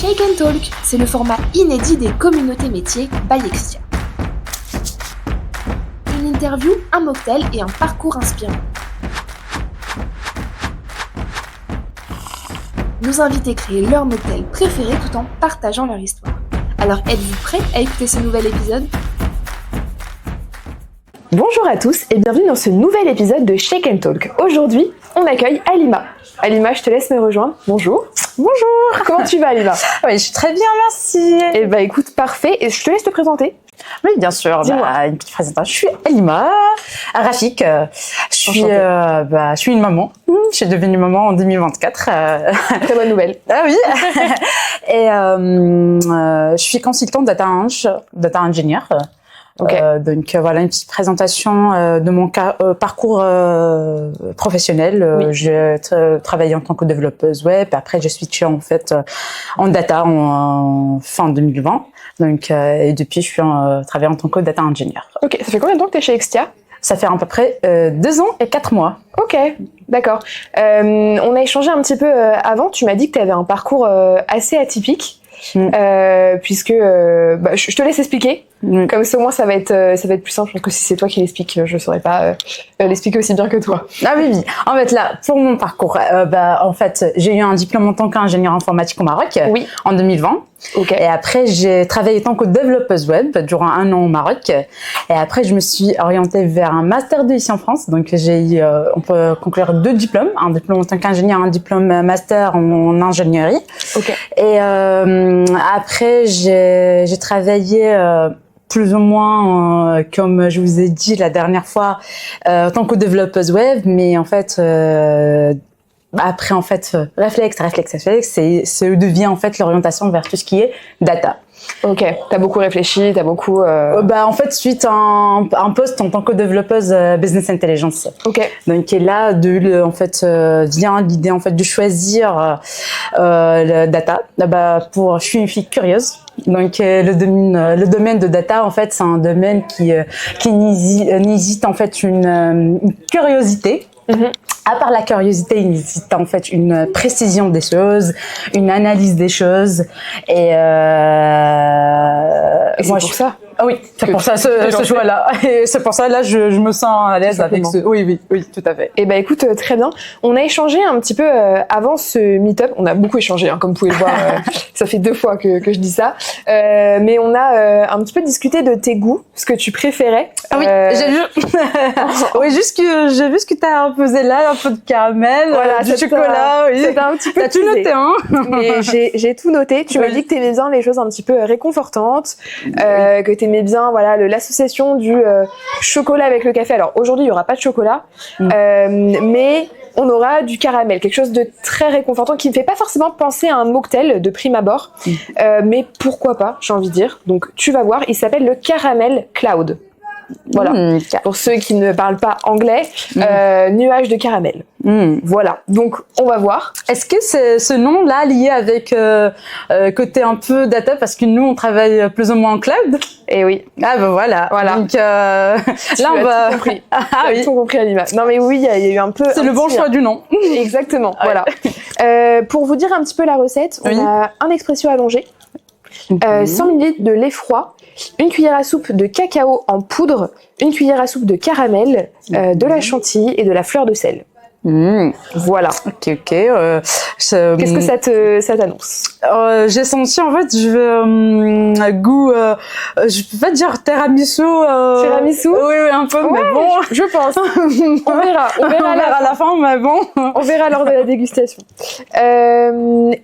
Shake and Talk, c'est le format inédit des communautés métiers by Extia. Une interview, un mocktail et un parcours inspirant. Nos invités créent leur mocktail préféré tout en partageant leur histoire. Alors êtes-vous prêts à écouter ce nouvel épisode ? Bonjour à tous et bienvenue dans ce nouvel épisode de Shake and Talk. Aujourd'hui, on accueille Halima. Halima, je te laisse me rejoindre. Bonjour. Bonjour. Comment tu vas, Halima ? Oui, je suis très bien, merci. Eh ben écoute, parfait. Et je te laisse te présenter. Oui, bien sûr. Une petite présentation. Je suis Halima Rafik. Je suis une maman. Je suis devenue maman en 2024. Très bonne nouvelle. Ah oui. Et je suis consultante data engineer. Okay. Donc voilà une petite présentation de mon parcours professionnel. Oui. J'ai travaillé en tant que développeuse web. Après j'ai switché en fait en data en fin 2020. Donc et depuis je suis travaillé en tant que data engineer. Ok, ça fait combien de temps que tu es chez Extia ? Ça fait à peu près 2 ans et 4 mois. Ok, d'accord. On a échangé un petit peu avant. Tu m'as dit que tu avais un parcours assez atypique. Puisque je te laisse expliquer. Comme ça au moins ça va être plus simple. Je pense que si c'est toi qui l'explique, je saurais pas l'expliquer aussi bien que toi. Ah oui. En fait là, pour mon parcours, en fait j'ai eu un diplôme en tant qu'ingénieur informatique au Maroc en 2020. Okay. Et après j'ai travaillé en tant que développeuse web durant 1 an au Maroc. Et après je me suis orientée vers un master 2 ici en France. Donc j'ai eu, on peut conclure 2 diplômes, un diplôme en tant qu'ingénieur, un diplôme master en ingénierie. Okay. Et après j'ai travaillé plus ou moins, comme je vous ai dit la dernière fois, en tant que développeuse web, mais en fait, après en fait, réflexe, c'est devient en fait l'orientation vers tout ce qui est data. Ok, t'as beaucoup réfléchi, t'as beaucoup... en fait, suite à un poste en tant que développeuse business intelligence. Ok. Donc et là, vient l'idée en fait de choisir le data. Je suis une fille curieuse. Donc le domaine de data en fait c'est un domaine qui nécessite en fait une curiosité. Mm-hmm. À part la curiosité, il nécessite en fait une précision des choses, une analyse des choses et c'est pour ça. Ah oui, c'est pour ça ce choix-là. Et c'est pour ça là je me sens à l'aise avec ce. Oui, tout à fait. Et écoute, très bien. On a échangé un petit peu avant ce meet-up. On a beaucoup échangé, comme vous pouvez le voir. Ça fait 2 fois que je dis ça. Mais on a un petit peu discuté de tes goûts, ce que tu préférais. Ah oui, j'ai vu. Oui, juste que j'ai vu ce que t'as posé là, un peu de caramel, du chocolat. Oui. C'était un petit peu. T'as tout noté, hein. Mais j'ai tout noté. Tu m'as dit que t'aimais bien les choses un petit peu réconfortantes, que t'aimais bien l'association du chocolat avec le café. Alors aujourd'hui il y aura pas de chocolat, mais on aura du caramel, quelque chose de très réconfortant qui me fait pas forcément penser à un mocktail de prime abord, mais pourquoi pas, j'ai envie de dire. Donc tu vas voir, il s'appelle le Caramel Cloud. Voilà, pour ceux qui ne parlent pas anglais, nuage de caramel. Voilà, donc on va voir. Est-ce que c'est ce nom-là lié avec côté un peu data, parce que nous on travaille plus ou moins en cloud? Et oui. Ah voilà. Donc là on va. Tout compris. Tout compris, Halima. Non mais oui, il y a eu un peu. C'est le bon choix du nom. Exactement. Voilà. Pour vous dire un petit peu la recette, on a un espresso allongé, 100 ml de lait froid, 1 cuillère à soupe de cacao en poudre, 1 cuillère à soupe de caramel, de la chantilly et de la fleur de sel. Voilà. Ok. Qu'est-ce que ça t'annonce? J'ai senti en fait, goût, je peux pas dire tiramisu. Tiramisu? Oui, un peu, mais bon. Je pense. On verra à la fin, mais bon. On verra lors de la dégustation.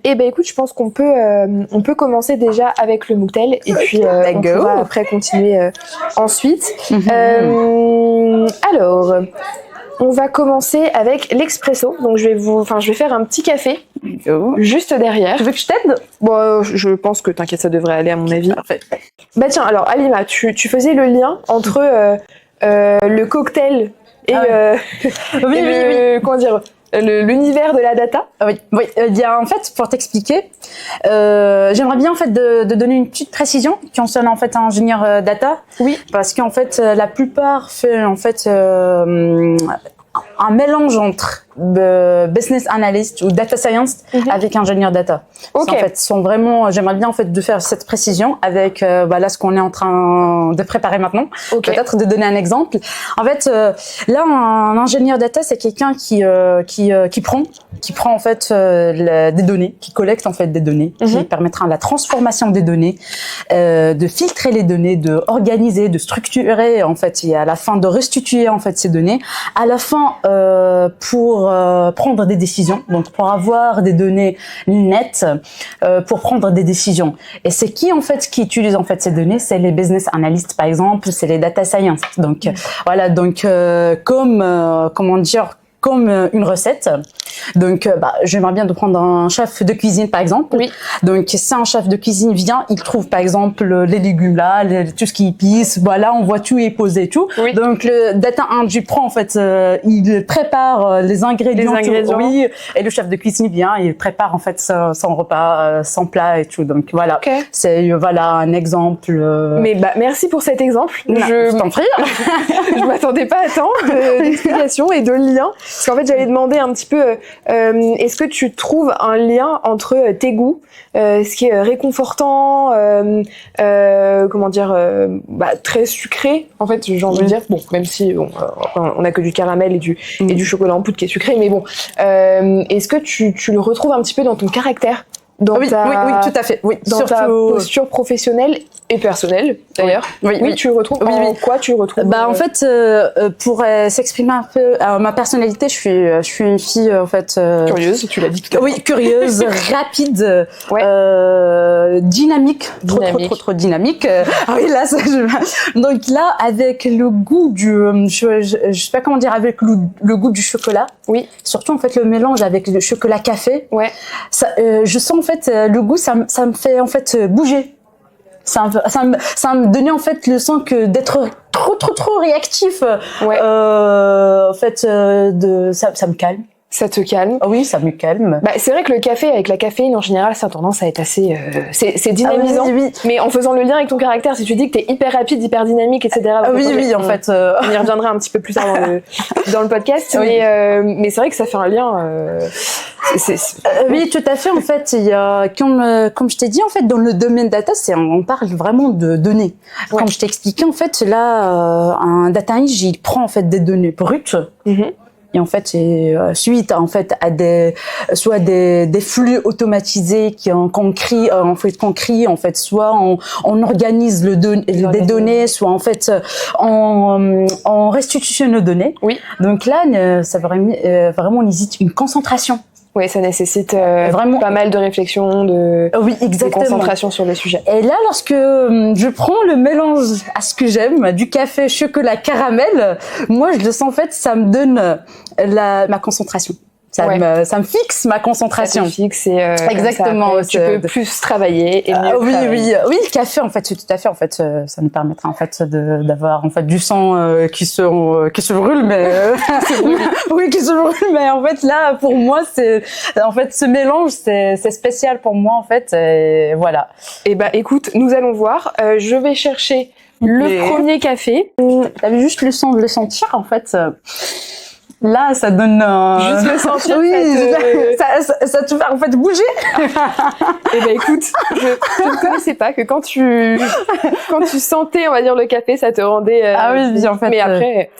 Écoute, je pense qu'on peut commencer déjà avec le mocktail et puis on pourra après continuer ensuite. Alors. On va commencer avec l'expresso. Donc je vais faire un petit café juste derrière. Tu veux que je t'aide? Bon, je pense que t'inquiète, ça devrait aller à mon avis. Parfait. Tiens, alors Halima, tu faisais le lien entre le cocktail et, comment dire, l'univers de la data. Oui. En fait, pour t'expliquer, j'aimerais bien en fait de donner une petite précision concernant en fait un ingénieur data. Oui. Parce qu'en fait, la plupart fait en fait un mélange entre business analyst ou data science avec ingénieur data. Ok. En fait, sont vraiment, j'aimerais bien en fait de faire cette précision avec là ce qu'on est en train de préparer maintenant. Ok. Peut-être de donner un exemple. En fait, là un ingénieur data c'est quelqu'un qui prend en fait des données, qui collecte en fait des données, qui permettra la transformation des données, de filtrer les données, de organiser, de structurer en fait et à la fin de restituer en fait ces données. À la fin pour prendre des décisions, donc pour avoir des données nettes pour prendre des décisions. Et c'est qui en fait qui utilise en fait ces données? C'est les business analysts par exemple, c'est les data science. Donc voilà, donc comme une recette. Donc, j'aimerais bien de prendre un chef de cuisine, par exemple. Oui. Donc, si un chef de cuisine vient, il trouve, par exemple, les légumes là, tout ce qui épice. Voilà, on voit tout est posé et tout. Oui. Donc, le data ingé prend, en fait, il prépare les ingrédients. Oui. Et le chef de cuisine vient, il prépare, en fait, son repas, son plat et tout. Donc, voilà. Ok. C'est, un exemple. Mais merci pour cet exemple. Je t'en prie. Je m'attendais pas à tant d'explications et de liens. Parce qu'en fait, j'allais demander un petit peu, est-ce que tu trouves un lien entre tes goûts, ce qui est réconfortant, très sucré, en fait, j'ai envie de dire, bon, même si on a que du caramel et du chocolat en poudre qui est sucré, mais bon, est-ce que tu le retrouves un petit peu dans ton caractère? Oui, tout à fait. Oui, dans ta posture professionnelle et personnelle, d'ailleurs. Oui, tu le retrouves. Quoi tu le retrouves? En fait, pour s'exprimer un peu, ma personnalité, je suis une fille en fait curieuse. Tu l'as dit tout à l'heure. Oui, curieuse, rapide, dynamique, trop dynamique. Oui, là, donc là, avec le goût je sais pas comment dire, avec le goût du chocolat. Oui. Surtout en fait le mélange avec le chocolat café. Ouais. Ça, je sens en fait le goût, ça me fait en fait bouger. Ça me donnait en fait le sens que d'être trop réactif. Ouais. En fait, ça me calme. Ça te calme? Oui, ça me calme. C'est vrai que le café, avec la caféine en général, ça a tendance à être assez, c'est dynamisant. Oui. Mais en faisant le lien avec ton caractère, si tu dis que t'es hyper rapide, hyper dynamique, etc. En fait. On y reviendra un petit peu plus tard dans le podcast. Oui. Mais c'est vrai que ça fait un lien. Oui, tout à fait. En fait, il y a, comme je t'ai dit, en fait, dans le domaine data, on parle vraiment de données. Ouais. Comme je t'ai expliqué, en fait, là, un data engineer, il prend en fait des données brutes. Et en fait, suite en fait à des flux automatisés qu'on crie en fait, soit on organise des données, soit en fait on restitue nos données. Oui. Donc là, ça vraiment nécessite une concentration. Oui, ça nécessite vraiment pas mal de réflexion, de concentration sur le sujet. Et là, lorsque je prends le mélange à ce que j'aime, du café, chocolat, caramel, moi, je le sens en fait, ça me donne ma concentration. Ça me fixe ma concentration. Ça te fixe et exactement. Tu peux plus travailler et mieux travailler. Oui, le café en fait, tout à fait en fait, ça nous permettra en fait d'avoir en fait du sang qui se brûle, mais oui, qui se brûle, mais en fait là pour moi c'est en fait ce mélange c'est spécial pour moi en fait, et voilà. Et écoute, nous allons voir. Je vais chercher le premier café. T'avais juste le son de le sentir en fait. Là, ça donne juste le sentir. Oui, ça te fait en fait bouger. Écoute, je ne connaissais pas que quand tu sentais, on va dire, le café, ça te rendait. Oui, en fait. Mais après,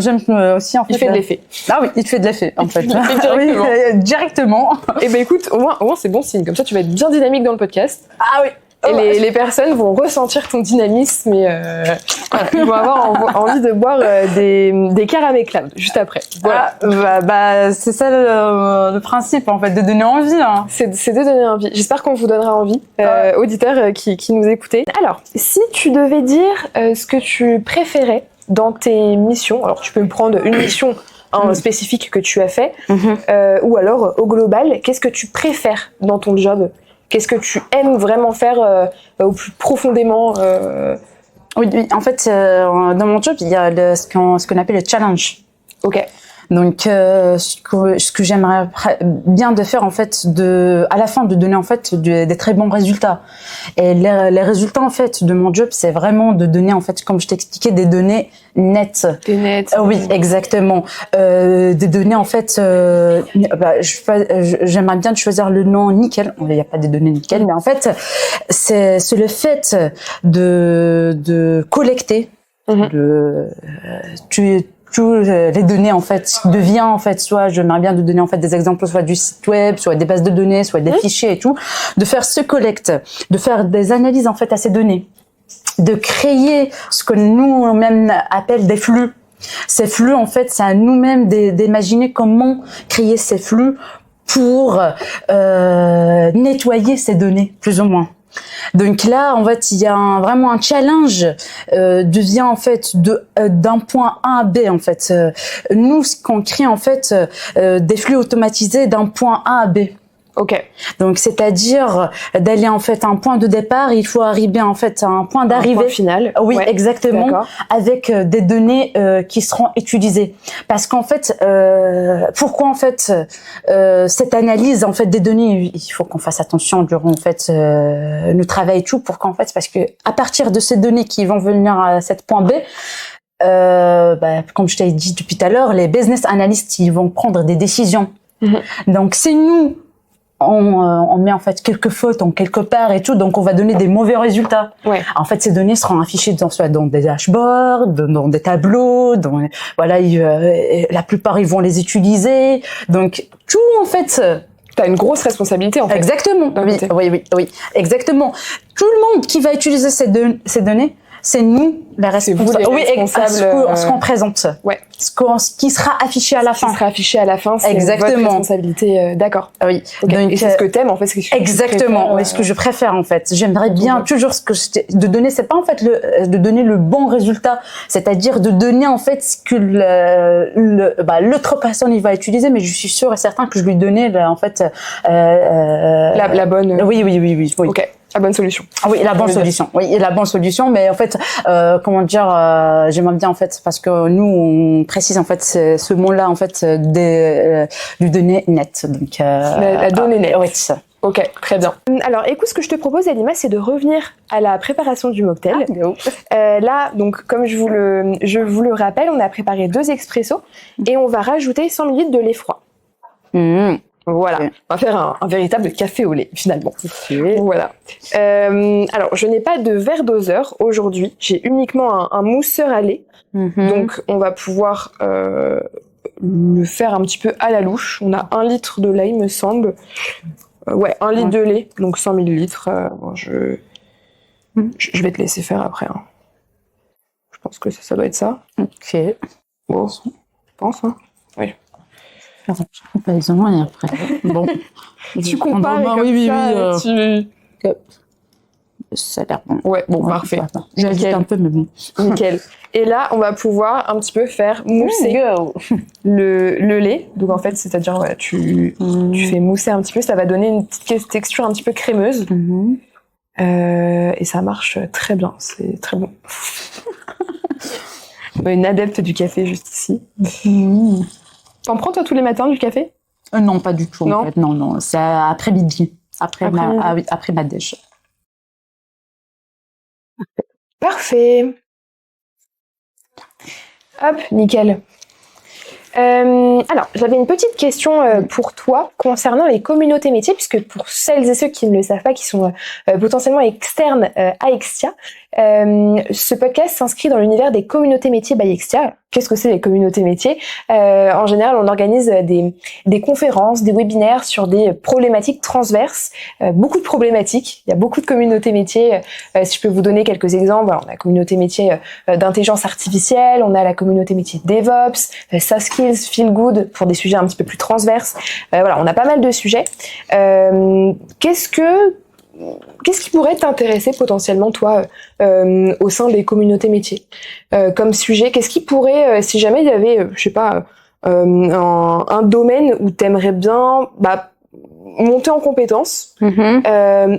j'aime aussi en fait. Il fait de l'effet. Ah oui, il fait de l'effet en fait. Il fait directement. Directement. Écoute, au moins c'est bon signe. Comme ça, tu vas être bien dynamique dans le podcast. Ah oui. Et les personnes vont ressentir ton dynamisme et ils vont avoir envie de boire des caramel cloud juste après. Voilà. C'est ça le principe en fait, de donner envie. Hein. C'est de donner envie. J'espère qu'on vous donnera envie, auditeurs qui nous écoutez. Alors, si tu devais dire ce que tu préférais dans tes missions, alors tu peux me prendre une mission spécifique que tu as fait, ou alors au global, qu'est-ce que tu préfères dans ton job ? Qu'est-ce que tu aimes vraiment faire au plus profondément Oui, en fait, dans mon job, il y a ce qu'on appelle le challenge. Ok. Donc, ce que j'aimerais bien de faire en fait, à la fin de donner en fait des très bons résultats. Et les résultats en fait de mon job, c'est vraiment de donner en fait, comme je t'expliquais, des données nettes. Des nettes. Oui, exactement. Des données en fait. J'aimerais bien choisir le nom nickel. Il n'y a pas des données nickel, mais en fait, c'est le fait de collecter. Les données en fait devient en fait soit j'aimerais bien de donner en fait des exemples soit du site web, soit des bases de données, soit des fichiers et tout, de faire ce collecte, de faire des analyses en fait à ces données, de créer ce que nous-mêmes appelle des flux. Ces flux en fait c'est à nous-mêmes d'imaginer comment créer ces flux pour nettoyer ces données plus ou moins. Donc là, en fait, il y a vraiment un challenge devient en fait d'un point A à B en fait. Nous, ce qu'on crée en fait des flux automatisés d'un point A à B. Ok. Donc c'est-à-dire d'aller en fait à un point de départ, il faut arriver en fait à un point d'arrivée. Un point final. Oui, ouais. exactement. Avec des données qui seront utilisées. Parce qu'en fait, pourquoi en fait cette analyse en fait des données, il faut qu'on fasse attention durant en fait le travail et tout. Pourquoi en fait, parce que à partir de ces données qui vont venir à cet point B. Comme je t'ai dit depuis tout à l'heure, les business analysts ils vont prendre des décisions. Donc c'est nous. On met en fait quelques fautes en quelque part et tout, donc on va donner des mauvais résultats. Ouais. En fait, ces données seront affichées soit dans des dashboards, dans des tableaux, la plupart ils vont les utiliser. Donc tout en fait. T'as une grosse responsabilité en fait. Exactement. Oui, exactement. Tout le monde qui va utiliser ces données, c'est nous les responsables. Oui, ce qu'on présente. Ouais. Ce qui sera affiché à la fin. Ce qui sera affiché à la fin, c'est exactement. Votre responsabilité. D'accord. Oui. Okay. Donc, et c'est ce que t'aimes en fait, c'est ce que exactement. Oui, ce que je préfère en fait. J'aimerais bien toujours de donner. C'est pas en fait de donner le bon résultat, c'est-à-dire de donner en fait ce que l'autre personne il va utiliser, mais je suis sûre et certain que je lui donnais en fait la bonne. Oui. Ok. La bonne solution. Ah oui, la bonne solution. Oui, la bonne solution. Mais en fait, j'aimerais bien en fait parce que nous on précise en fait ce mot-là en fait du données net. Donc la donnée nette. Oui, c'est ça. Ok, très bien. Alors, écoute, ce que je te propose, Halima, c'est de revenir à la préparation du mocktail. Là, donc, comme je vous le rappelle, on a préparé 2 expressos et on va rajouter 100 ml de lait froid. Voilà, on va faire un véritable café au lait finalement. Voilà. Alors, je n'ai pas de verre doseur aujourd'hui. J'ai uniquement un mousseur à lait. Donc, on va pouvoir le faire un petit peu à la louche. On a 1 litre de lait, il me semble. 1 litre de lait, donc 100 millilitres. Je vais te laisser faire après. Hein. Je pense que ça doit être ça. Ok. Bon, je pense. Hein. Oui. Comparaison et après. Bon. Tu compares comme ça. Ça a l'air bon. Ouais, bon, parfait. J'hésite un peu, mais bon. Nickel. Et là, on va pouvoir un petit peu faire mousser le lait. Donc en fait, c'est-à-dire tu fais mousser un petit peu, ça va donner une petite texture un petit peu crémeuse. Et ça marche très bien, c'est très bon. Une adepte du café juste ici. T'en prends toi tous les matins du café ? Non, pas du tout. Non, en fait. Non, c'est après-midi. Après ma déj. Parfait. Hop, nickel. Alors, j'avais une petite question pour toi concernant les communautés métiers, puisque pour celles et ceux qui ne le savent pas, qui sont potentiellement externes à Extia, ce podcast s'inscrit dans l'univers des communautés métiers by Extia. Qu'est-ce que c'est les communautés métiers ? En général, on organise des conférences, des webinaires sur des problématiques transverses, beaucoup de problématiques. Il y a beaucoup de communautés métiers. Si je peux vous donner quelques exemples, alors, on a la communauté métier d'intelligence artificielle, on a la communauté métier DevOps, soft skills, feel good pour des sujets un petit peu plus transverses. Voilà, on a pas mal de sujets. Qu'est-ce qui pourrait t'intéresser potentiellement, toi, au sein des communautés métiers comme sujet ? Qu'est-ce qui pourrait, si jamais il y avait, je sais pas, un domaine où t'aimerais bien monter en compétences,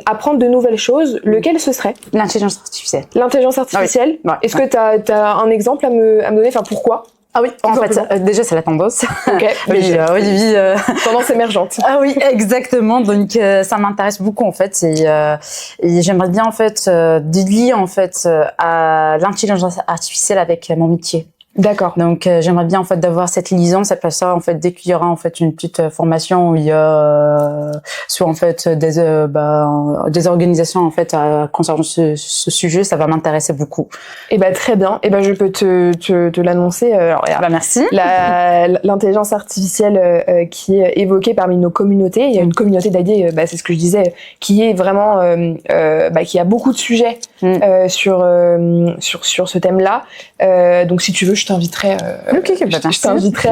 apprendre de nouvelles choses, lequel ce serait ? L'intelligence artificielle. L'intelligence artificielle. Oui. Est-ce que t'as un exemple à me donner ? Enfin, pourquoi ? Ah oui, en fait, déjà c'est la tendance. Ok. Oui, oui. Tendance émergente. Ah oui, exactement. Donc ça m'intéresse beaucoup en fait, et j'aimerais bien en fait dédier en fait à l'intelligence artificielle avec mon métier. D'accord. Donc j'aimerais bien en fait d'avoir cette licence. Après ça, en fait, dès qu'il y aura en fait une petite formation où il y a soit en fait des organisations en fait concernant ce sujet, ça va m'intéresser beaucoup. Et très bien. Et je peux te l'annoncer. Alors, regarde, Merci. L'intelligence artificielle qui est évoquée parmi nos communautés. Il y a une communauté d'alliés, c'est ce que je disais, qui est vraiment, qui a beaucoup de sujets sur ce thème-là. Donc si tu veux, je t'inviterai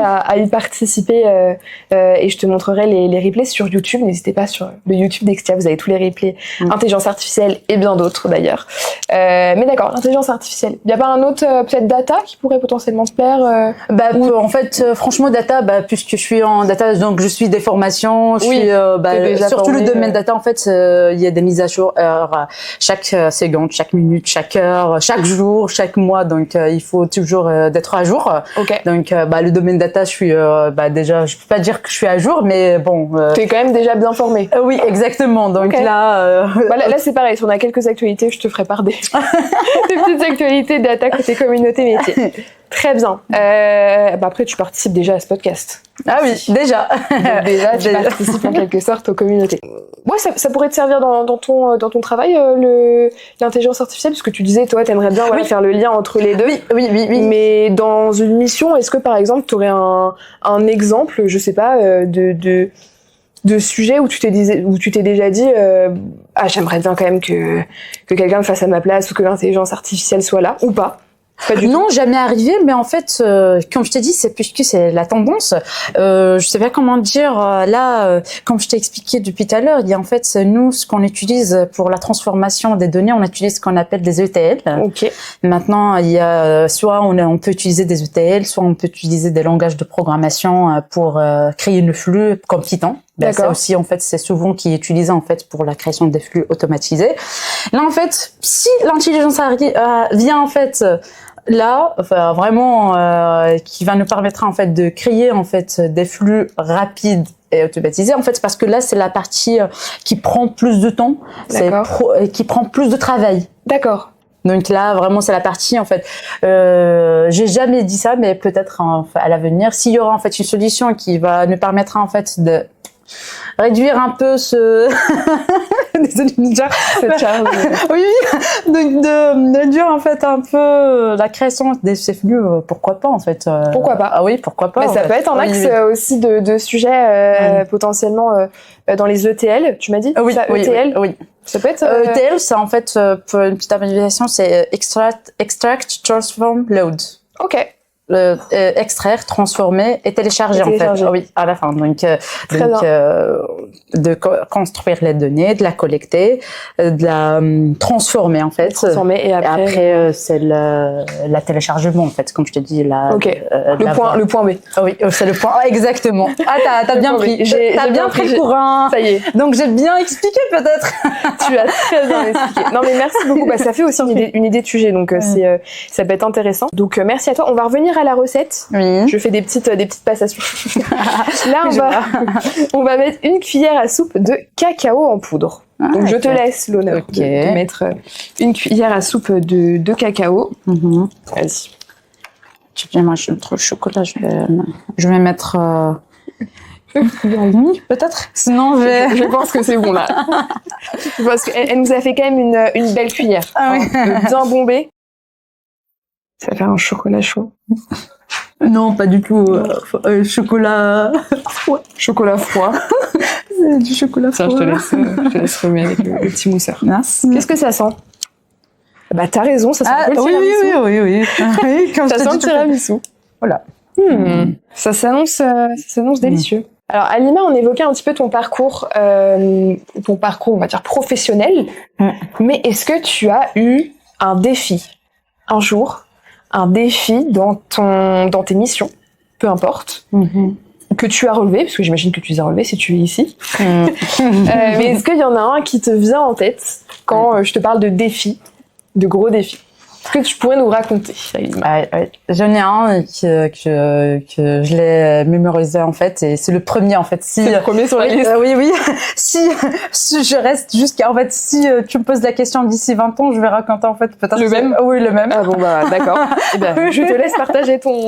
à y participer et je te montrerai les replays sur YouTube. N'hésitez pas sur le YouTube d'Extia, vous avez tous les replays intelligence artificielle et bien d'autres d'ailleurs. Mais d'accord, l'intelligence artificielle. Il n'y a pas un autre peut-être data qui pourrait potentiellement te plaire En fait, franchement, data, puisque je suis en data, donc je suis des formations, je suis surtout le domaine data. En fait, il y a des mises à jour chaque seconde, chaque minute, chaque heure, chaque jour, chaque mois. Donc il faut toujours d'être à jour. Okay. Donc le domaine data, je suis déjà, je peux pas dire que je suis à jour, mais bon. Tu es quand même déjà bien formé. Oui, exactement. Donc okay. là c'est pareil. Si on a quelques actualités, je te ferai part des petites actualités data côté communauté métier. Très bien. Après, tu participes déjà à ce podcast. Ah oui, déjà. Donc déjà, tu participes en quelque sorte aux communautés. Ouais, ça pourrait te servir dans ton travail, l'intelligence artificielle, parce que tu disais, toi, t'aimerais bien faire le lien entre les deux. Oui. Mais dans une mission, est-ce que par exemple, t'aurais un exemple, je sais pas, de sujet où tu t'es déjà dit j'aimerais bien quand même que quelqu'un le fasse à ma place ou que l'intelligence artificielle soit là ou pas? Non, jamais arrivé, mais en fait, comme je t'ai dit, c'est puisque c'est la tendance. Je sais pas comment dire. Comme je t'ai expliqué depuis tout à l'heure, il y a en fait nous ce qu'on utilise pour la transformation des données, on utilise ce qu'on appelle des ETL. Ok. Maintenant, il y a soit on peut utiliser des ETL, soit on peut utiliser des langages de programmation pour créer le flux comme Python. Ça aussi, en fait, c'est souvent qui est utilisé en fait pour la création des flux automatisés. Là, en fait, si l'intelligence vient en fait là, vraiment, qui va nous permettre en fait de créer en fait des flux rapides et automatisés. En fait, parce que là, c'est la partie qui prend plus de temps, qui prend plus de travail. D'accord. Donc là, vraiment, c'est la partie, en fait, j'ai jamais dit ça, mais peut-être à l'avenir, s'il y aura en fait une solution qui va nous permettre en fait de réduire un peu désolée déjà oui, donc de réduire en fait un peu la création de ces flux, pourquoi pas en fait pourquoi pas. Ah oui, pourquoi pas. Mais ça peut être un axe aussi de sujet potentiellement dans les ETL, tu m'as dit? ETL. Oui. Ça peut être ETL, c'est en fait pour une petite abréviation, c'est extract, transform, load. Ok. Extraire, transformer et télécharger en fait. Oui, à la fin. Donc de construire les données, de la collecter, de la transformer en fait. Transformer et après c'est la téléchargement en fait, comme je te dis le point B. Ah oui, c'est le point. Ah, exactement. Ah t'as bien pris. T'as bien pris le courant. Ça y est. Donc j'ai bien expliqué peut-être. Tu as très bien expliqué. Non mais merci beaucoup. Ça fait aussi une idée de sujet, donc ça peut être intéressant. Donc merci à toi. On va revenir à la recette. Oui. Je fais des petites passations. Là, on va mettre une cuillère à soupe de cacao en poudre. Donc je te laisse l'honneur de mettre une cuillère à soupe de cacao. Vas-y. Moi, je vais mettre le chocolat. Je vais mettre peut-être. Sinon, je pense que c'est bon là. Parce qu'elle nous a fait quand même une belle cuillère. Bien bombée. Ça va faire un chocolat chaud. Non, pas du tout. Chocolat froid. Chocolat froid. C'est du chocolat froid. Tiens, je te laisse remettre avec le petit mousseur. Merci. Qu'est-ce que ça sent? T'as raison, ça sent un peu le tiramisu. Oui. Ça sent le tiramisu. Voilà. Ça s'annonce délicieux. Alors, Alima, on évoquait un petit peu ton parcours, on va dire professionnel. Mais est-ce que tu as eu un défi un jour? Un défi dans tes missions, peu importe, que tu as relevé, parce que j'imagine que tu les as relevés si tu es ici. Mais est-ce qu'il y en a un qui te vient en tête quand je te parle de défis, de gros défis? que tu pourrais nous raconter? Ouais. J'en ai un que je l'ai mémorisé en fait, et c'est le premier en fait. C'est le premier sur la liste. Oui. si je reste jusqu'à, en fait, si tu me poses la question d'ici 20 ans, je vais raconter en fait peut-être le même. Oui, le même. Ah bon bah d'accord. Eh ben, je te laisse partager ton.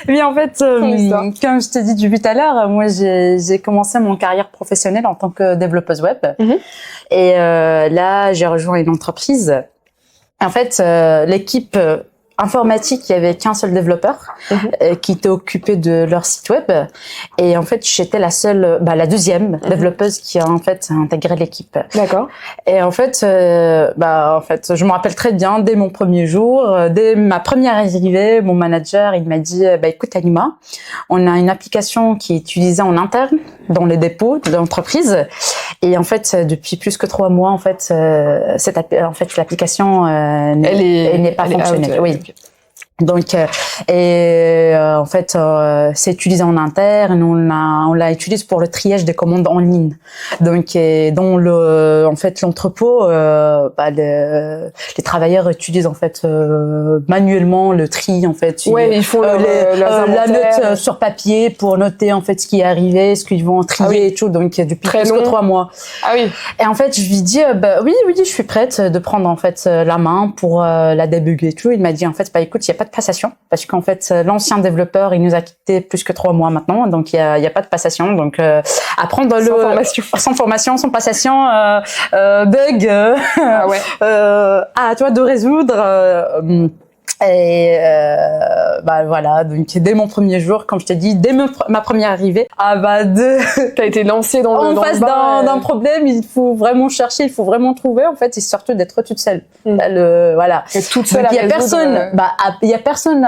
Oui, en fait, comme je t'ai dit tout à l'heure, moi j'ai commencé mon carrière professionnelle en tant que développeuse web. Et là, j'ai rejoint une entreprise. En fait, l'équipe informatique, il y avait qu'un seul développeur qui était occupé de leur site web. Et en fait, j'étais la seule, la deuxième développeuse qui a en fait intégré l'équipe. D'accord. Et en fait, je me rappelle très bien, dès mon premier jour, dès ma première arrivée, mon manager, il m'a dit, écoute Halima, on a une application qui est utilisée en interne dans les dépôts de l'entreprise. Et en fait, depuis plus que 3 mois, en fait, l'application n'est pas fonctionnelle. Oui. Donc, en fait, c'est utilisé en interne. On l'a utilisé pour le triage des commandes en ligne. Donc, dans l'entrepôt, les travailleurs utilisent en fait manuellement le tri en fait. Ouais, ils font la note sur papier pour noter en fait ce qui est arrivé, ce qu'ils vont trier et tout. Donc, depuis plus que 3 mois. Ah oui. Et en fait, je lui dis, oui, je suis prête de prendre en fait la main pour la débugger et tout. Il m'a dit en fait, écoute, il y a pas de passation parce qu'en fait l'ancien développeur il nous a quitté plus que 3 mois maintenant, donc il y a pas de passation, donc apprendre sans formation, sans passation, bug à toi de résoudre. Et voilà, donc dès mon premier jour, comme je t'ai dit, dès ma première arrivée, t'as été lancée dans face d'un problème, il faut vraiment chercher, il faut vraiment trouver en fait, et surtout d'être toute seule. Voilà. Toute seule. Il y a personne. Il y a personne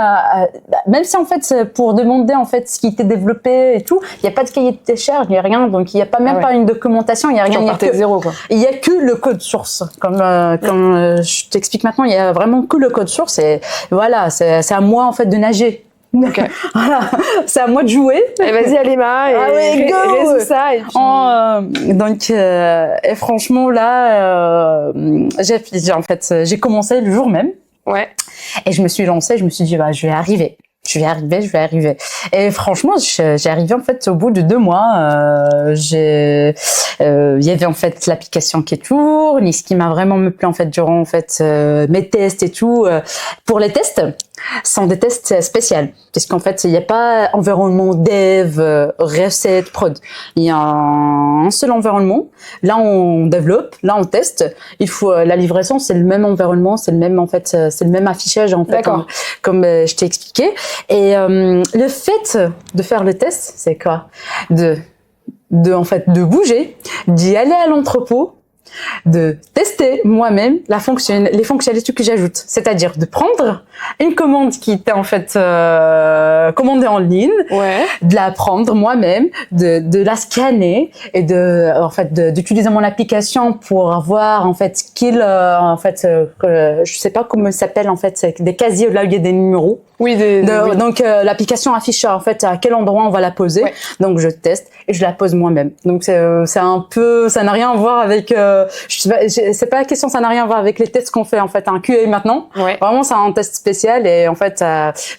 même si en fait pour demander en fait ce qui était développé et tout, il y a pas de cahier de charge, il y a rien, donc il y a pas même pas une documentation, il y a rien. Zéro quoi. Il y a que le code source. Comme je t'explique maintenant, il y a vraiment que le code source et voilà, c'est à moi en fait de nager. Okay. Voilà, c'est à moi de jouer. Et vas-y Halima, résous ça. Et puis... et franchement là, j'ai commencé le jour même. Ouais. Et je me suis lancée, je me suis dit je vais arriver. Je vais arriver. Et franchement, j'ai arrivé en fait au bout de 2 mois. Il y avait en fait l'application qui tourne. Et ce qui m'a vraiment me plu en fait durant en fait mes tests et tout. Pour les tests, sont des tests spéciaux, parce qu'en fait il n'y a pas environnement dev, recette, prod. Il y a un seul environnement. Là on développe, là on teste. Il faut la livraison, c'est le même environnement, c'est le même en fait, c'est le même affichage en fait, comme je t'ai expliqué. Et le fait de faire le test, c'est quoi? De bouger, d'y aller à l'entrepôt, de tester moi-même les fonctionnalités que j'ajoute. C'est-à-dire de prendre une commande qui était en fait commandée en ligne, de la prendre moi-même, de la scanner et d'utiliser mon application pour voir en fait je sais pas comment ça s'appelle en fait, c'est des casiers là où il y a des numéros. Oui, donc l'application affiche en fait à quel endroit on va la poser. Donc je teste et je la pose moi-même. Donc c'est un peu, ça n'a rien à voir avec c'est pas la question, ça n'a rien à voir avec les tests qu'on fait en fait un QA maintenant. Vraiment c'est un test spécial et en fait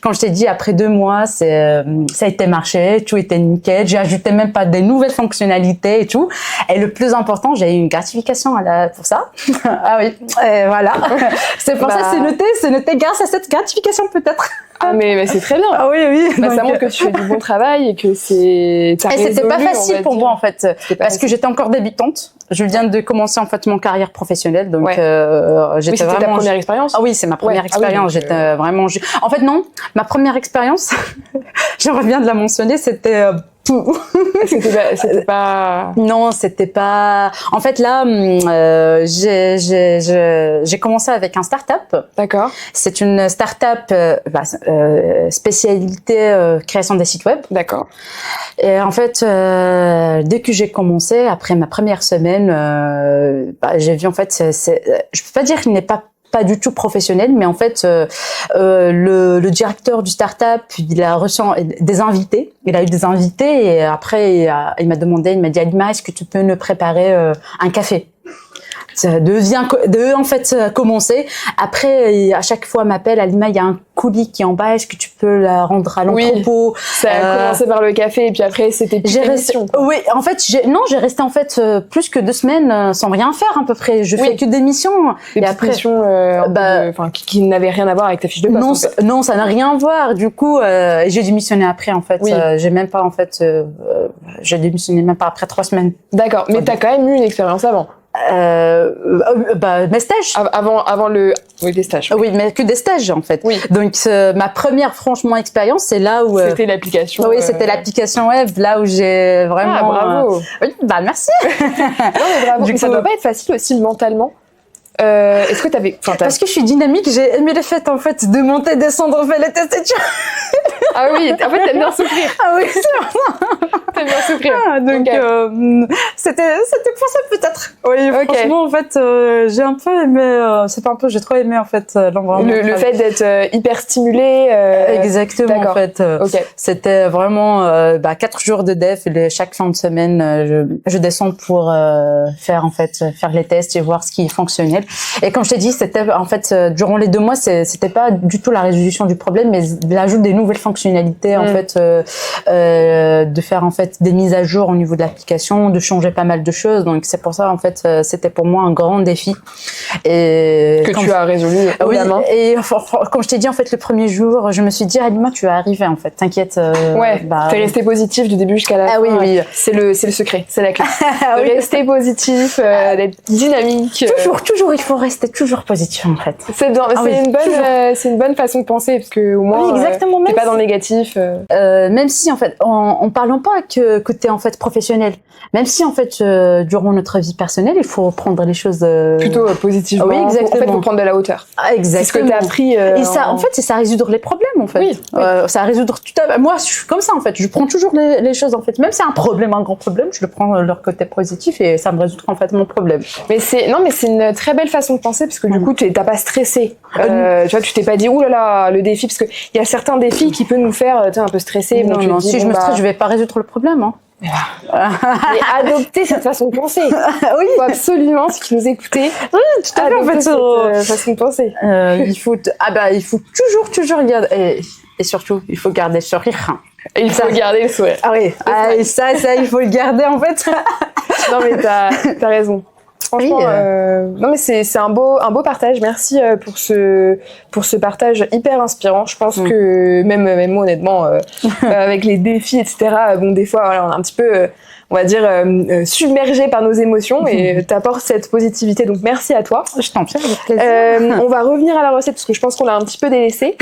quand je t'ai dit après 2 mois, ça a été marché, tout était nickel. J'ai ajouté même pas des nouvelles fonctionnalités et tout. Et le plus important, j'ai eu une gratification pour ça. Ah oui, et voilà. C'est pour ça c'est noté grâce à cette gratification peut-être. Ah mais c'est très bien. Ah oui. Ça montre que tu fais du bon travail et que c'était pas facile pour moi en fait, parce que j'étais encore débutante. Je viens de commencer en fait mon carrière professionnelle, donc c'était ta première expérience. Ah oui, c'est ma première expérience. J'étais vraiment. En fait non, ma première expérience, j'aimerais bien de la mentionner, c'était c'était pas. Non, c'était pas. En fait, là, j'ai commencé avec un start-up. D'accord. C'est une start-up spécialité création des sites web. D'accord. Et en fait, dès que j'ai commencé, après ma première semaine, j'ai vu en fait, je peux pas dire qu'il n'est pas du tout professionnel, mais en fait, le directeur du start-up, il a reçu des invités. Il a eu des invités et après, il m'a demandé, il m'a dit Halima, est-ce que tu peux nous préparer un café? en fait commencer. Après, à chaque fois, m'appelle Alima, il y a un colis qui est en bas, est-ce que tu peux la rendre à l'entrepôt? Ça a commencé par le café et puis après c'était plus d'émission. Oui, en fait, j'ai resté en fait plus que 2 semaines sans rien faire à peu près. Je fais que des missions. Et après, qui n'avaient rien à voir avec ta fiche de poste. Non, en fait. non, ça n'a rien à voir. Du coup, j'ai démissionné après en fait. J'ai même pas en fait, j'ai démissionné même pas après 3 semaines. D'accord, mais t'as quand même eu une expérience avant. Mes stages. Avant des stages. Oui, mais que des stages en fait. Oui. Donc ma première franchement expérience, c'est là où c'était l'application. Oui, c'était l'application web, là où j'ai vraiment. Ah, bravo. Oui, merci. Non, mais bravo. Mais ça doit pas être facile aussi mentalement. Est-ce que t'avais... Parce que je suis dynamique, j'ai aimé le fait en fait de monter, descendre, on fait les tests et tout. Ah oui, en fait t'aimes bien souffrir. Ah oui, c'est vrai. T'aimes bien souffrir. Donc c'était pour ça peut-être. Oui, franchement en fait j'ai un peu aimé, c'est pas un peu, j'ai trop aimé en fait l'environnement. Le fait d'être hyper stimulé. Exactement en fait. C'était vraiment 4 jours de dev et chaque fin de semaine je descends pour faire les tests et voir ce qui est fonctionnel. Et comme je t'ai dit, c'était en fait durant les 2 mois, c'était pas du tout la résolution du problème, mais l'ajout des nouvelles fonctionnalités en fait, de faire en fait des mises à jour au niveau de l'application, de changer pas mal de choses. Donc c'est pour ça en fait, c'était pour moi un grand défi. Et que tu as résolu. Oui. Et comme je t'ai dit en fait le premier jour, je me suis dit Alima, tu vas arriver en fait, t'inquiète. T'es resté positif du début jusqu'à la fin. Ah oui. C'est le secret, c'est la clé. Rester positif, d'être dynamique. Toujours, il faut rester toujours positif en fait. C'est une bonne façon de penser parce que au moins t'es pas dans le négatif. Même si en fait, en parlant pas que t'es en fait professionnel, même si en fait durant notre vie personnelle, il faut prendre les choses plutôt positivement. Oui, exactement. En fait, faut prendre de la hauteur. Ah, exactement. C'est ce que t'as appris. Et ça, en fait, c'est ça résoudre les problèmes en fait. Oui. Ça résoudre tout à. Moi, je suis comme ça en fait. Je prends toujours les choses en fait. Même si c'est un grand problème, je le prends leur côté positif et ça me résout en fait mon problème. Mais c'est une très belle façon de penser parce que du coup, t'as pas stressé. Tu vois, tu t'es pas dit oulala le défi parce que il y a certains défis qui peuvent nous faire un peu stresser. Non, si je me stresse, je vais pas résoudre le problème. Hein. Mais adopter cette façon de penser. Oui. Il faut absolument, si tu nous écoutais, tout à fait en fait cette façon de penser. Il faut toujours garder et surtout il faut garder le sourire. Il faut garder le sourire. Ah oui. Et ça il faut le garder en fait. Non mais t'as raison. Franchement, non mais c'est un beau partage. Merci pour ce partage hyper inspirant. Je pense que même moi honnêtement, avec les défis etc. Bon des fois voilà, on est un petit peu on va dire submergé par nos émotions et t'apportes cette positivité. Donc merci à toi. Je t'en prie, avec plaisir. On va revenir à la recette parce que je pense qu'on l'a un petit peu délaissé.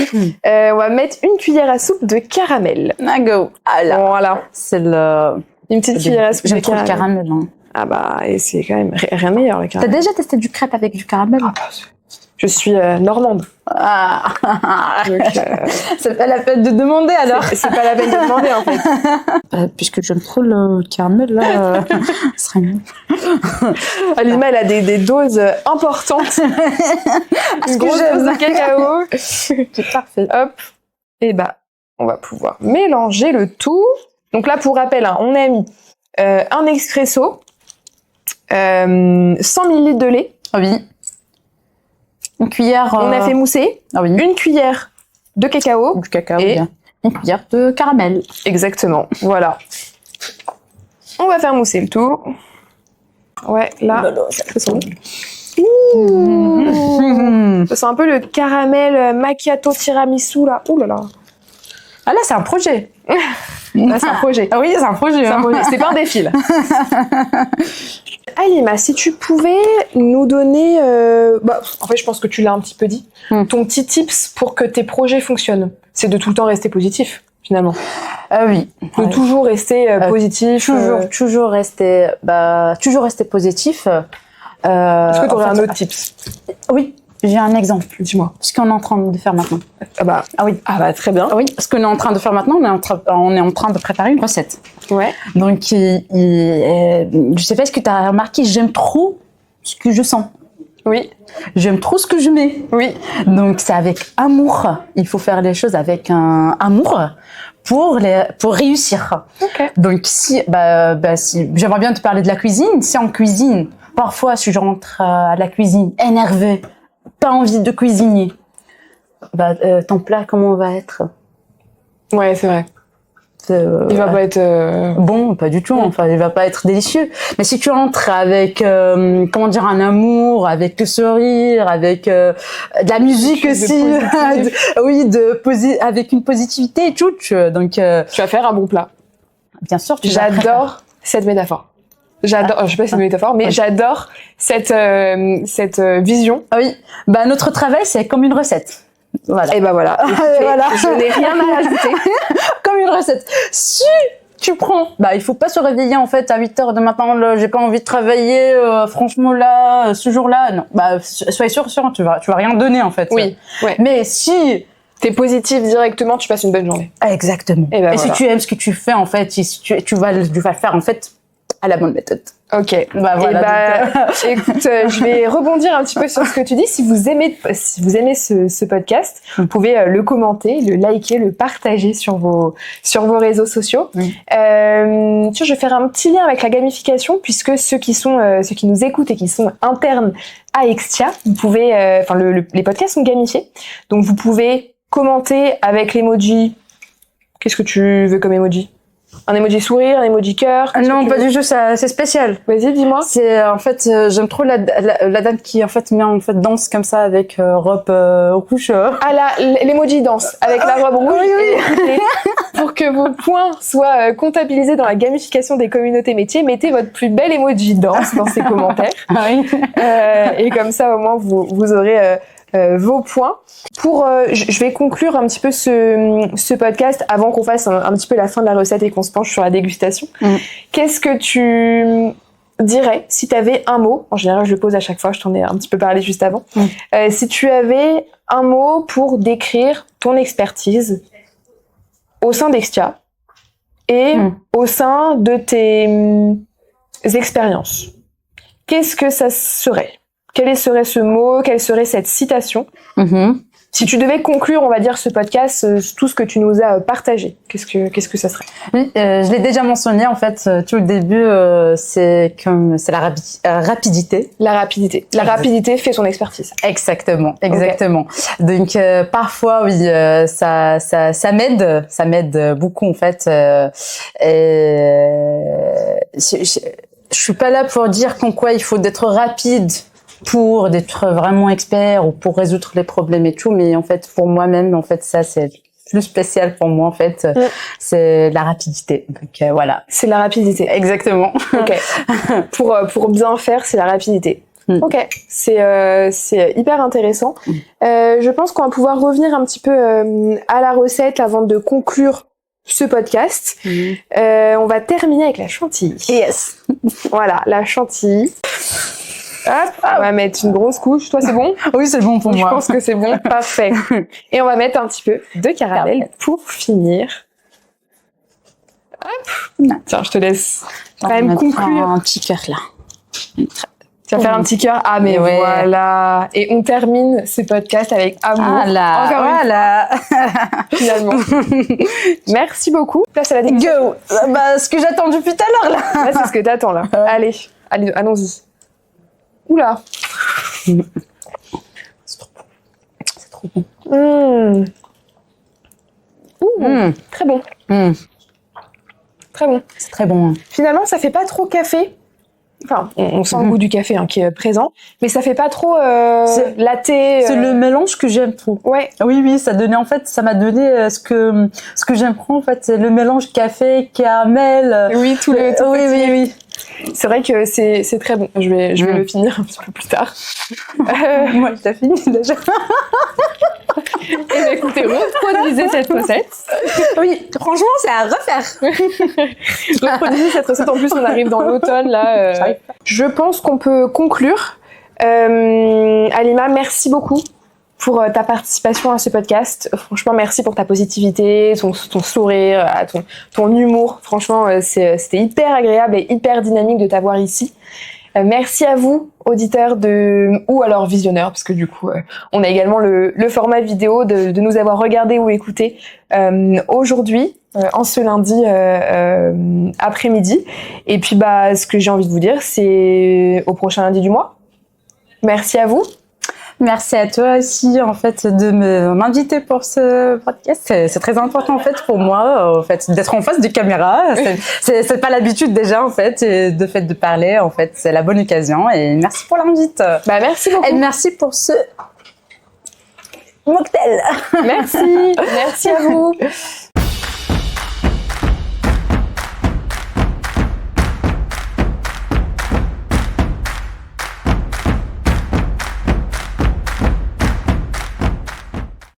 On va mettre une cuillère à soupe de caramel. Go. Voilà. C'est une petite cuillère à soupe de caramel. J'aime trop le caramel. Hein. Ah bah, et c'est quand même rien de meilleur le caramel. T'as déjà testé du crêpe avec du caramel? Je suis normande. Donc, c'est pas la peine de demander alors. C'est pas la peine de demander en fait. Puisque j'aime trop le caramel là, ce serait mieux. Alima, elle a des doses importantes. Une grosse dose de cacao. C'est parfait. Hop. Et on va pouvoir mélanger le tout. Donc là, pour rappel, on a mis un expresso, 100 ml de lait. Oui. Une cuillère. On a fait mousser. Ah oui. Une cuillère de cacao. Du cacao. Et une cuillère de caramel. Exactement. Voilà. On va faire mousser le tout. Ouais, là. C'est bon. C'est un peu le caramel macchiato tiramisu là. Ouh là là. Ah là, c'est un projet. Là, c'est un projet. Ah oui, c'est un projet. C'est pas un défi là. Alima, si tu pouvais nous donner, en fait, je pense que tu l'as un petit peu dit, ton petit tips pour que tes projets fonctionnent, c'est de tout le temps rester positif, finalement. Oui. De toujours rester positif. Toujours rester positif. Est-ce que tu aurais un autre tips? Oui. J'ai un exemple. Dis-moi. Ce qu'on est en train de faire maintenant. Très bien. Oui, ce qu'on est en train de faire maintenant, on est en train de préparer une recette. Ouais. Donc, je sais pas, est-ce que tu as remarqué, j'aime trop ce que je sens. Oui. J'aime trop ce que je mets. Oui. Donc, c'est avec amour. Il faut faire les choses avec un amour pour réussir. Ok. Donc, si j'aimerais bien te parler de la cuisine. Si en cuisine, Parfois, si je rentre à la cuisine énervée, pas envie de cuisiner, ton plat, comment va être? Ouais, c'est vrai. Il va pas être bon, pas du tout. Enfin, il va pas être délicieux. Mais si tu rentres avec, comment dire, un amour, avec le sourire, avec de la musique aussi, avec une positivité et tout, donc tu vas faire un bon plat. Bien sûr. J'adore cette métaphore. J'adore. Je sais pas si c'est une métaphore, mais j'adore cette vision. Ah oui. Notre travail, c'est comme une recette. Voilà. Et voilà. Voilà. Je n'ai rien à ajouter. Comme une recette. Si tu prends, il faut pas se réveiller en fait à 8h de matin, j'ai pas envie de travailler, franchement là, ce jour-là, non. Sois sûr, tu vas rien donner en fait. Oui. Ouais. Mais si t'es positif directement, tu passes une bonne journée. Exactement. Et voilà. Si tu aimes ce que tu fais en fait, tu vas le faire en fait à la bonne méthode. Ok. Voilà. Écoute, je vais rebondir un petit peu sur ce que tu dis. Si vous aimez ce podcast, vous pouvez le commenter, le liker, le partager sur vos réseaux sociaux. Je vais faire un petit lien avec la gamification, puisque ceux qui nous écoutent et qui sont internes à Extia, vous pouvez, les podcasts sont gamifiés, donc vous pouvez commenter avec l'emoji. Qu'est-ce que tu veux comme emoji? Un emoji sourire, un emoji cœur? Non, pas du tout, c'est spécial. Vas-y, dis-moi. C'est en fait, j'aime trop la dame qui en fait danse comme ça avec robe rouge. Ah là, l'emoji danse avec la robe rouge. Oui. Pour que vos points soient comptabilisés dans la gamification des communautés métiers, mettez votre plus belle emoji danse dans ces commentaires. Oui. Et comme ça, au moins, vous aurez vos points. Je vais conclure un petit peu ce podcast avant qu'on fasse un petit peu la fin de la recette et qu'on se penche sur la dégustation. Qu'est-ce que tu dirais si tu avais un mot? En général, je le pose à chaque fois, je t'en ai un petit peu parlé juste avant. Si tu avais un mot pour décrire ton expertise au sein d'Extia et au sein de tes expériences, qu'est-ce que ça serait? Quel serait ce mot? Quelle serait cette citation? Si tu devais conclure, on va dire, ce podcast, tout ce que tu nous as partagé, qu'est-ce que ça serait? Oui, je l'ai déjà mentionné, en fait, tout le début, c'est la rapidité. La rapidité. La rapidité fait son expertise. Exactement. Okay. Donc, parfois, oui, ça m'aide beaucoup, en fait. Je suis pas là pour dire qu'en quoi il faut d'être rapide pour d'être vraiment expert ou pour résoudre les problèmes et tout, mais en fait pour moi-même, en fait ça c'est plus spécial pour moi en fait, c'est la rapidité. Donc voilà. C'est la rapidité. Exactement. Ok. Pour bien faire, c'est la rapidité. Ok. C'est hyper intéressant. Je pense qu'on va pouvoir revenir un petit peu à la recette avant de conclure ce podcast. On va terminer avec la chantilly. Yes. Voilà, la chantilly. Hop, on va mettre une grosse couche. Toi, c'est bon? Oui, c'est bon pour moi. Je pense que c'est bon. Parfait. Et on va mettre un petit peu de caramel pour finir. Hop. Tiens, je te laisse quand même conclure. Un petit cœur là. Tu vas faire un petit cœur. Ah, mais voilà. Et on termine ce podcast avec amour. Encore voilà. Finalement. Merci beaucoup. Place à la dégustation. Go. Ce que j'attends depuis tout à l'heure là. Là, c'est ce que t'attends là. Allez, allons-y. Oula. C'est trop bon. Très bon. Très bon. C'est très bon. Finalement, ça fait pas trop café. Enfin, on sent le goût du café qui est présent, mais ça fait pas trop latte. C'est le mélange que j'aime trop. Ouais. Oui, ça m'a donné ce que j'aime trop en fait, c'est le mélange café, caramel. Oui, tout le tout oui. C'est vrai que c'est très bon. Je vais le finir un petit peu plus tard. Moi, je l'ai fini déjà. Et bien, écoutez, reproduisez cette recette. Oui, franchement, c'est à refaire. Reproduisez cette recette. En plus, on arrive dans l'automne là. Je pense qu'on peut conclure. Alima, merci beaucoup pour ta participation à ce podcast. Franchement, merci pour ta positivité, ton sourire, ton humour. Franchement, c'était hyper agréable et hyper dynamique de t'avoir ici. Merci à vous, auditeurs ou alors visionneurs, parce que du coup, on a également le format vidéo de nous avoir regardé ou écouté aujourd'hui. en ce lundi après-midi. Et puis ce que j'ai envie de vous dire, c'est au prochain lundi du mois. Merci à vous. Merci à toi aussi en fait de m'inviter pour ce podcast. C'est très important en fait pour moi en fait d'être en face de caméra. C'est pas l'habitude déjà en fait et de fait de parler en fait c'est la bonne occasion et merci pour l'invite. Merci beaucoup. Et merci pour ce mocktail. Merci à vous.